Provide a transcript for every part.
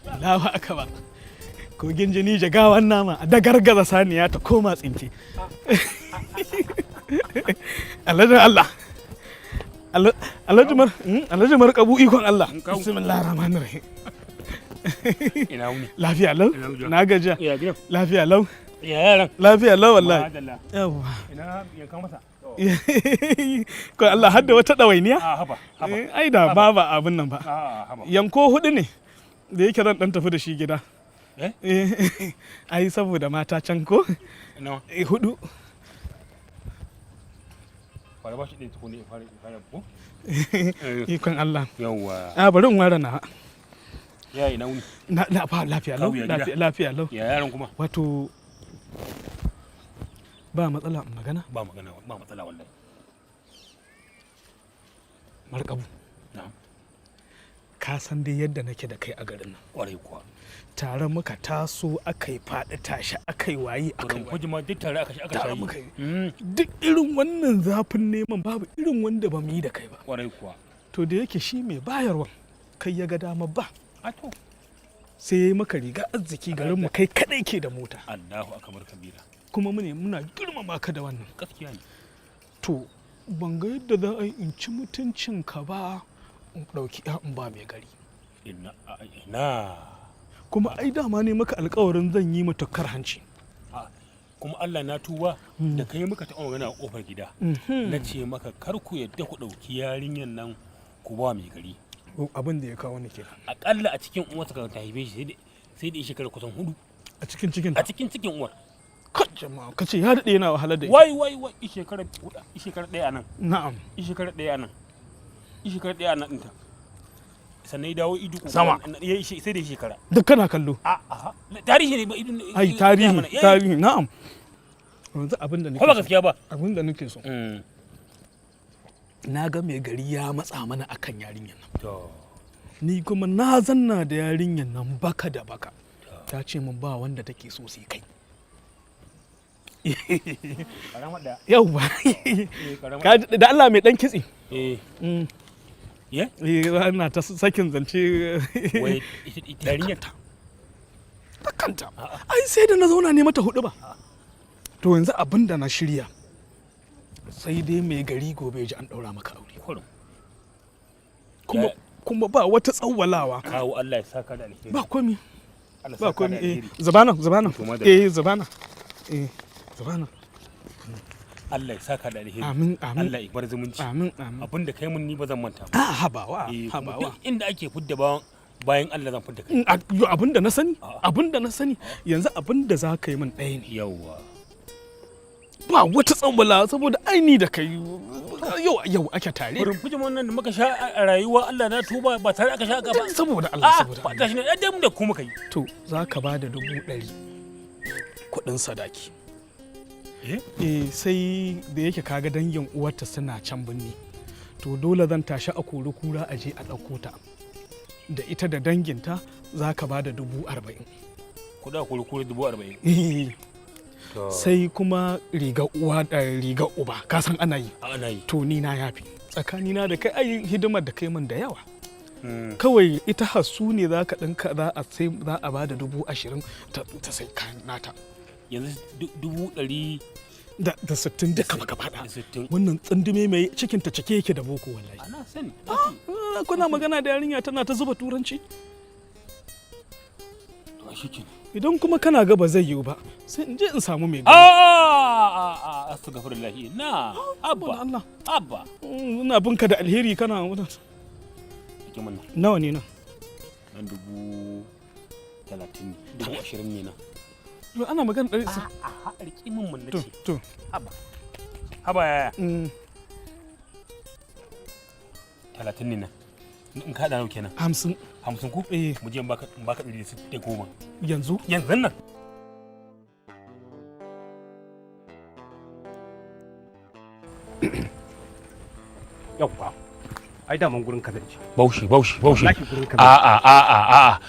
Allahu akbar. Kogin jini jagawan nama da gargaza saniya ta koma tsinke. Allah. Alhaji Markabu ikon Allah. Bismillahir Rahmanir Rahim. Ina wuni. Lafiya lau. Na gajiya. Lafiya lau. Ya yaran. Lafiya lau wallahi. Yawwa. Ina yankan masa. Ko Allah hadda wata dawainiya? Haba. Ai da ba abin nan ba. Haba. Yanko hudu ne da yake zan dan tafi da shi gida. Eh? Ai saboda mata can ko? Ina. Hudu. Fara ba shi ɗin tukuni fara ko? Ikon Allah. Yawwa. Bari in ware na. Ya ina wuni. Na fa lafiya lau. Lafiya lau. Ya yaran kuma. Wato ba matsala magana? Ba matsala wallahi. Markabu. Na'am. Ka san dai yadda nake da kai a garin nan. Kwarai kuwa. Tare muka taso akai faɗi tashi akai wayi akai Kujima duk tare aka shayi. Duk irin wannan zafin neman babu irin wanda ba mu yi da kai ba. Kwarai kuwa. To da yake shi mai bayarwa kai ya ga dama ba. Ato. Sai ya yi maka riga arziki garin mu kai kadai ke da mota. Allahu akbar kabira. Kuma muna girmama ka da wannan. Gaskiya ne. To ban ga yadda za a yi in ci mutuncin ka ba in ɗauki in ba mai gari. Ina. Kuma ai dama ne maka alƙawarin zan yi matukar hanci. Kuma Allah na tuba da kai muka taɓa magana a ƙofar gida. Na ce maka kar ku yadda ku ɗauki yarinyar nan ku ba mai gari. Abin da ya kawo ni kenan. Aƙalla a cikin uwarsa ka ta haife shi sai da shekara kusan 4. A cikin uwar. Jama'a ka ce ya daɗe yana wahalar da wai shekara ɗaya a nan. Na'am. Shekara ɗaya a nan ɗinta. Sannan ya dawo idu sama sai da shekara. Duk kana kallo. Tarihi ne ba idu. Ai tarihi na'am. Yanzu abin da nake so. Ba gaskiya ba. Abin da nake so. Na ga mai gari ya matsa mana akan yarinyar nan. Ni kuma na zanna da yarinyar nan baka da baka. Ta ce min ba wanda take so sai kai. Yauwa. Da Allah mai dan kitse. Ana ta sakin zance. Wai yarinyar ta kanta. Ai sai da na zauna ne mata hudu ba. To yanzu abin da na shirya sai dai mai gari gobe ji an daura maka aure. Kuma ba wata tsawwalawa. Kawo Allah ya saka da alheri. Ba komi. Zabana. Zabana. Allah ya saka da alheri. Amin. Allah ya bar zumunci. Amin. Abinda kai mun ni ba zan manta ba. Habawa. Duk inda ake fidda bayan Allah zan fidda kai. Abinda na sani. Yanzu abinda za ka yi min ɗaya ne. Yawwa. Ba wata tsambala saboda aini da kai yau ake tare. Rumfujin wannan da muka sha a rayuwa Allah na tuba ba tare aka sha ba. Saboda Allah. Ba gashi ne dan da kuma kai. To za ka ba da 100,000 kuɗin sadaki. Sai da yake kaga dangin uwarta suna can binni. To dole zan tashi a kori kura a je a ɗauko ta. Da ita da danginta za ka ba da 40,000. Kuɗa kori kura 40,000. Sai kuma riga uwa da riga uba ka san ana yi. To ni na yafi tsakanina da kai ai hidimar da kai min da yawa. Kawai ita hasu ne za ka ɗinka za a ba da 20,000 ta sai kayan nata. Yanzu 100,000 da 60 duka gaba ɗaya. Wannan tsundume mai cikin ta cike yake da boko wallahi. Ana sani. Kuna magana da yarinya tana ta zuba turanci. To shikenan. Idan kuma kana ga ba zai yiwu ba sai in je in samu mai gari. Astaghfirullah. Na abba. Ina binka da alheri kana wannan. Nawa ne nan? Nan 30,000 ne. 20,000 ne nan. Yo ana magana 100. Riki min mun nace. To. Haba yaya. 30 ne nan. In ka da kenan. 50 ko? Mu je in baka 110. Yanzu nan. Yawwa. Ai da man gurin ka zance. Baushi. A.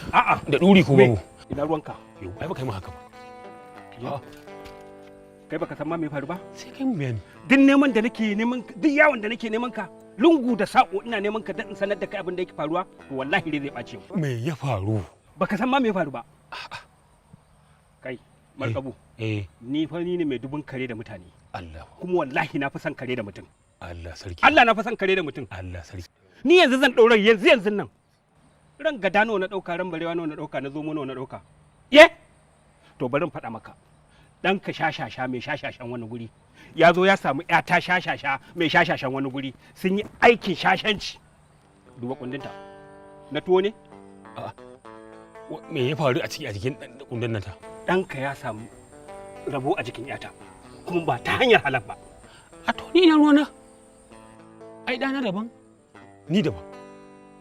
Da duri ko babu. Ina ruwanka? Ai baka yi mu haka ba. kai baka san ma me faru ba sai kai mu bayani. duk neman da nake neman duk yawon da nake neman ka lungu da sako ina neman ka dan in sanar da kai abin da yake faruwa to wallahi dai zai bace mu Me ya faru? baka san ma me faru ba kai markabu ni fa ni ne mai dubun kare da mutane Allah. kuma wallahi na fi son kare da mutum Allah sarki. Allah na fi son kare da mutum Allah sarki. ni yanzu zan daura yanzu nan ran gada nawa na dauka ran barewa nawa na dauka na zomo nawa na dauka ye to bari in faɗa maka dan ka shashasha mai shashashan wani guri ya zo ya samu ta shashasha mai shashashan wani guri sun yi aikin shashanci duba kundinta na tuwo ne Me ya faru a cikin kundin nan ta? ɗanka ya samu rabo a jikin yata kuma ba ta hanyar halak ba A to ni ina ruwana? Ai ɗana daban, ni daban.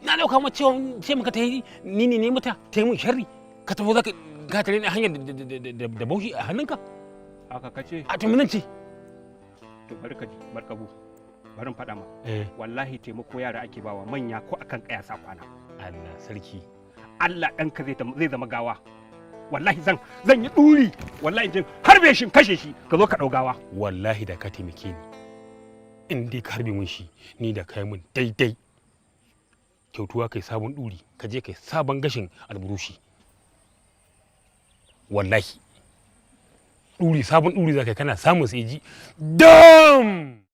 Na ɗauka ma cewa ce maka ta yi ni ne mata ta yi min sharri ka tafi za ka tare ni a hanyar da baushi a hannunka? aka kace A to minan ce. to bari ka ji markabu bari in faɗa ma wallahi taimako yara ake bawa manya ko akan kaya sa kwana Allah sarki. Allah ɗanka zai zama gawa wallahi zan yi ɗuri wallahi jin harbe shi kashe shi ka zo ka ɗau gawa Wallahi da ka taimake ni. In dai ka harbe mun shi ni da kai mun daidai. Kyautuwa kai sabon ɗuri ka je kai sabon gashin alburushi. Wallahi. Ɗuri sabon ɗuri za kai kana samun sai ji dam.